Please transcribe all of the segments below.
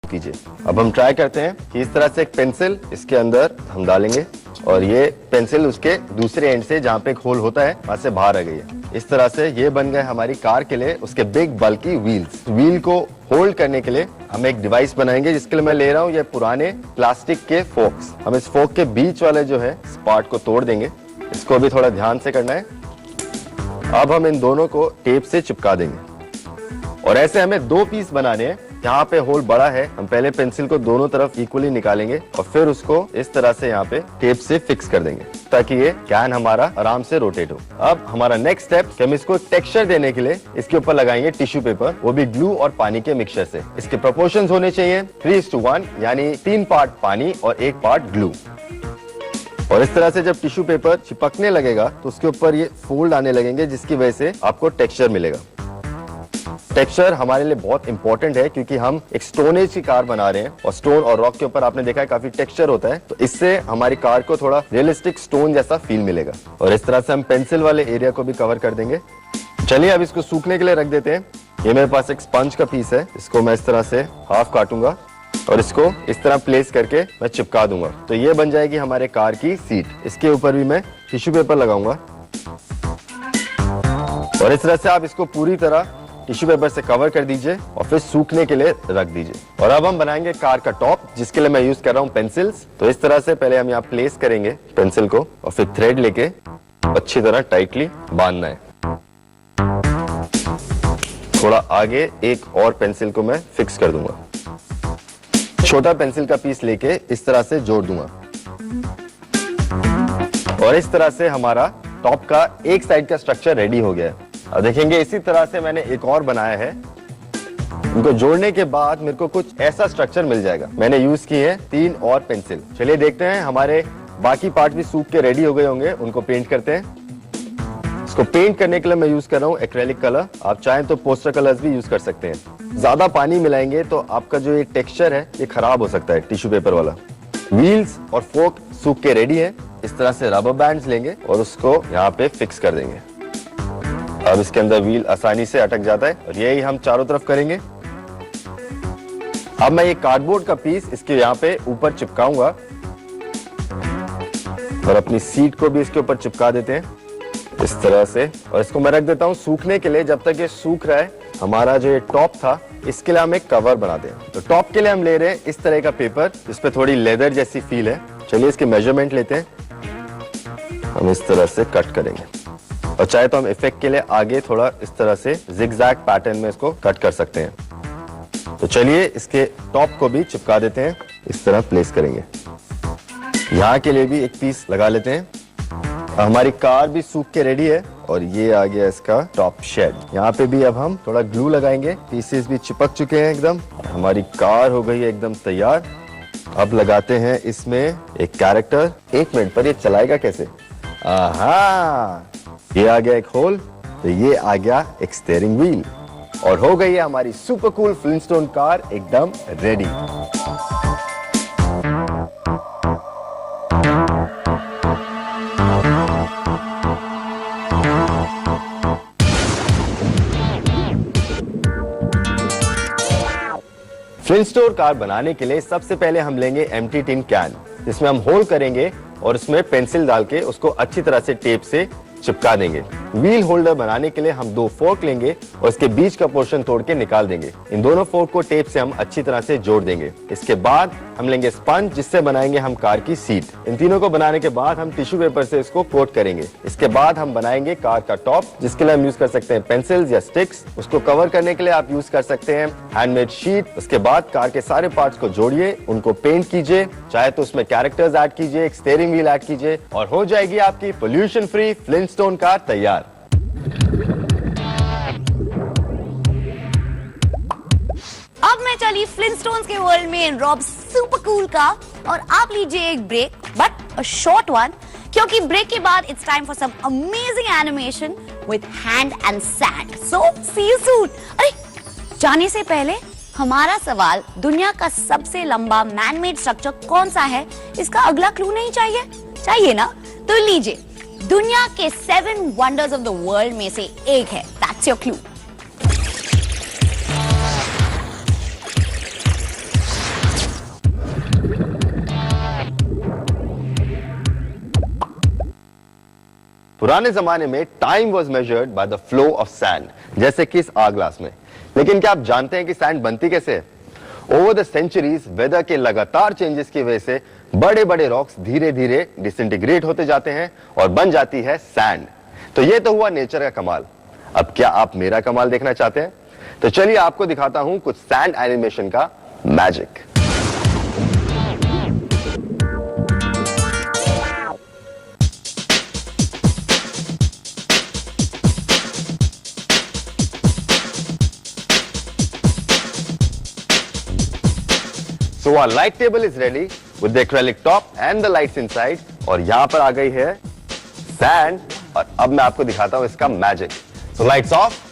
कीजिए। अब हम ट्राई करते हैं कि इस तरह से एक पेंसिल इसके अंदर हम डालेंगे और ये पेंसिल उसके दूसरे एंड से जहाँ पे एक होल होता है वहां से बाहर आ गई है। इस तरह से ये बन गए हमारी कार के लिए उसके बिग बल्की व्हील्स। व्हील को होल्ड करने के लिए हम एक डिवाइस बनाएंगे, जिसके लिए मैं ले रहा हूँ ये पुराने प्लास्टिक के फोक्स। हम इस फोक के बीच वाले जो है इस पार्ट को तोड़ देंगे। इसको भी थोड़ा ध्यान से करना है। अब हम इन दोनों को टेप से चिपका देंगे और ऐसे हमें दो पीस बनाने हैं। यहाँ पे होल बड़ा है, हम पहले पेंसिल को दोनों तरफ इक्वली निकालेंगे और फिर उसको इस तरह से यहाँ पे टेप से फिक्स कर देंगे ताकि ये कैन हमारा आराम से रोटेट हो। अब हमारा नेक्स्ट स्टेप कि हम इसको टेक्सचर देने के लिए इसके ऊपर लगाएंगे टिश्यू पेपर, वो भी ग्लू और पानी के मिक्सचर से। इसके प्रोपोर्शंस होने चाहिए 3:1, यानी 3 पार्ट पानी और 1 पार्ट ग्लू। और इस तरह से जब टिश्यू पेपर चिपकने लगेगा तो उसके ऊपर ये फोल्ड आने लगेंगे, जिसकी वजह से आपको टेक्सचर मिलेगा। टेक्सचर हमारे लिए बहुत इंपॉर्टेंट है क्योंकि हम एक स्टोन एज की कार बना रहे हैं और स्टोन और रॉक के ऊपर आपने देखा है काफी टेक्सचर होता है, तो इससे हमारी कार को थोड़ा रियलिस्टिक स्टोन जैसा फील मिलेगा। और इस तरह से हम पेंसिल वाले एरिया को भी कवर कर देंगे। चलिए अब इसको सूखने के लिए रख देते हैं। ये मेरे पास एक स्पंज का पीस है, इसको मैं इस तरह से हाफ काटूंगा और इसको इस तरह प्लेस करके मैं चिपका दूंगा, तो ये बन जाएगी हमारे कार की सीट। इसके ऊपर भी मैं टिश्यू पेपर लगाऊंगा और इस तरह से आप इसको पूरी तरह टिश्यू पेपर से कवर कर दीजिए और फिर सूखने के लिए रख दीजिए। और अब हम बनाएंगे कार का टॉप, जिसके लिए मैं यूज कर रहा हूँ पेंसिल्स। तो इस तरह से पहले हम यहाँ प्लेस करेंगे पेंसिल को और फिर थ्रेड लेके अच्छी तरह टाइटली बांधना है। थोड़ा आगे एक और पेंसिल को मैं फिक्स कर दूंगा। छोटा पेंसिल का पीस लेके इस तरह से जोड़ दूंगा और इस तरह से हमारा टॉप का एक साइड का स्ट्रक्चर रेडी हो गया है। अब देखेंगे इसी तरह से मैंने एक और बनाया है। इनको जोड़ने के बाद मेरे को कुछ ऐसा स्ट्रक्चर मिल जाएगा। मैंने यूज की है 3 और पेंसिल। चलिए देखते हैं, हमारे बाकी पार्ट भी सूख के रेडी हो गए होंगे, उनको पेंट करते हैं। इसको पेंट करने के लिए मैं यूज कर रहा हूँ एक्रेलिक कलर। आप चाहें तो पोस्टर कलर्स भी यूज कर सकते हैं। ज्यादा पानी मिलाएंगे तो आपका जो ये टेक्सचर है ये खराब हो सकता है टिश्यू पेपर वाला। व्हील्स और फोक सूख के रेडी है। इस तरह से रबर बैंड्स लेंगे और उसको यहाँ पे फिक्स कर देंगे। अब इसके अंदर व्हील आसानी से अटक जाता है और यही हम चारों तरफ करेंगे। अब मैं ये कार्डबोर्ड का पीस इसके यहाँ पे ऊपर चिपकाऊंगा और अपनी सीट को भी इसके ऊपर चिपका देते हैं इस तरह से। और इसको मैं रख देता हूँ सूखने के लिए। जब तक ये सूख रहा है, हमारा जो ये टॉप था इसके लिए हम एक कवर बनाते हैं। तो टॉप के लिए हम ले रहे हैं इस तरह का पेपर, इस पे थोड़ी लेदर जैसी फील है। चलिए इसके मेजरमेंट लेते हैं। हम इस तरह से कट करेंगे और चाहे तो हम इफेक्ट के लिए आगे थोड़ा इस तरह से जिगजैग पैटर्न में इसको कट कर सकते हैं। तो चलिए इसके टॉप को भी चिपका देते हैं। इस तरह प्लेस करेंगे। यहाँ के लिए भी एक पीस लगा लेते हैं। हमारी कार भी सूख के रेडी है और ये आ गया इसका टॉप शेड। यहाँ पे भी अब हम थोड़ा ग्लू लगाएंगे। पीसेस भी चिपक चुके हैं एकदम। हमारी कार हो गई है एकदम तैयार। अब लगाते हैं इसमें एक कैरेक्टर। 1 मिनट पर ये चलाएगा कैसे? आहा, ये आ गया एक होल, तो ये आ गया एक स्टीयरिंग व्हील और हो गई है हमारी सुपर कूल फ्लिंटस्टोन कार एकदम रेडी। फ्लिंटस्टोन कार बनाने के लिए सबसे पहले हम लेंगे एम्प्टी टिन कैन, जिसमें हम होल करेंगे और उसमें पेंसिल डाल के उसको अच्छी तरह से टेप से चिपका देंगे। व्हील होल्डर बनाने के लिए हम 2 फोर्क लेंगे और इसके बीच का पोर्शन तोड़ के निकाल देंगे। इन दोनों फोर्क को टेप से हम अच्छी तरह से जोड़ देंगे। इसके बाद हम लेंगे स्पंज, जिससे बनाएंगे हम कार की सीट। इन तीनों को बनाने के बाद हम टिश्यू पेपर से इसको कोट करेंगे। इसके बाद हम बनाएंगे कार का टॉप, जिसके लिए हम यूज कर सकते हैं पेंसिल्स या स्टिक्स। उसको कवर करने के लिए आप यूज कर सकते हैं हैंडमेड शीट। उसके बाद कार के सारे पार्ट्स को जोड़िए, उनको पेंट कीजिए, चाहे तो उसमें कैरेक्टर्स ऐड कीजिए, एक स्टीयरिंग व्हील ऐड कीजिए और हो जाएगी आपकी पोल्यूशन फ्री फ्लिंटस्टोन कार तैयार। अब मैं चली फ्लिंटस्टोन्स के वर्ल्ड में इन रॉब सुपर कूल का, और आप लीजिए एक break, but a short one, क्योंकि ब्रेक के बाद it's time for some amazing animation with hand and sand. So see you soon. अरे जाने से पहले हमारा सवाल, दुनिया का सबसे लंबा मैनमेड स्ट्रक्चर कौन सा है, इसका अगला क्लू नहीं चाहिए? चाहिए ना? तो लीजिए, दुनिया के 7 वंडर्स ऑफ द वर्ल्ड में से एक है। That's your clue. पुराने जमाने में time was measured by the flow of sand, जैसे कि इस आर ग्लास में। लेकिन क्या आप जानते हैं कि सैंड बनती कैसे है? ओवर द सेंचुरीज वेदर के लगातार चेंजेस की वजह से बड़े बड़े रॉक्स धीरे धीरे डिसइंटीग्रेट होते जाते हैं और बन जाती है सैंड। तो ये तो हुआ नेचर का कमाल। अब क्या आप मेरा कमाल देखना चाहते हैं? तो चलिए आपको दिखाता हूं कुछ सैंड एनिमेशन का magic. So our light table is ready with the acrylic top and the lights inside, और यहां पर आ गई है सैंड, और अब मैं आपको दिखाता हूं इसका magic. So lights off.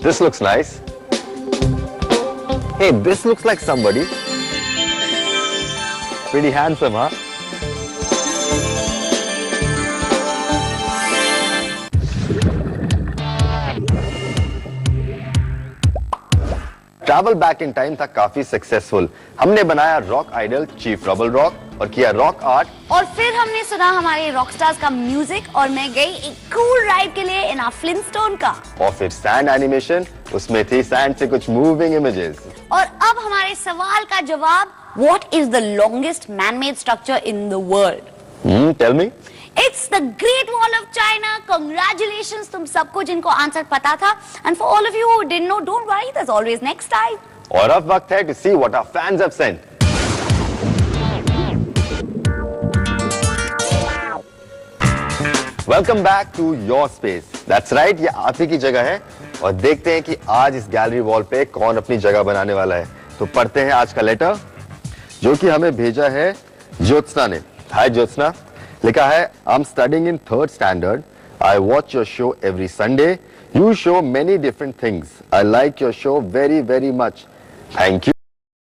This looks nice. Hey, this looks like somebody. Pretty handsome, huh? Travel back in time था काफी सक्सेसफुल। हमने बनाया rock idol chief rubble rock और किया रॉक आर्ट, और फिर हमने सुना हमारे रॉक स्टार्स का म्यूजिक, और मैं गई एक कूल राइड के लिए इन फ्लिंटस्टोन का। और फिर सैंड एनिमेशन, उसमें थी सैंड से कुछ मूविंग इमेजेस। और अब हमारे सवाल का जवाब, what is the longest man made structure in the world? Tell me. It's the Great Wall of China. Congratulations तुम सबको जिनको आंसर पता था, and for all of you who didn't know, don't worry, there's always next time. और अब वक्त है to see what our fans have sent. Welcome back to your space. That's right, ये आप ही की जगह है, और देखते हैं कि आज इस गैलरी वॉल पे कौन अपनी जगह बनाने वाला है। तो पढ़ते हैं आज का लेटर, जो कि हमें भेजा है ज्योत्सना ने। हाय ज्योत्सना, लिखा है, I am studying in 3rd standard, I watch your show every Sunday, you show many different things, I like your show very very much, thank you.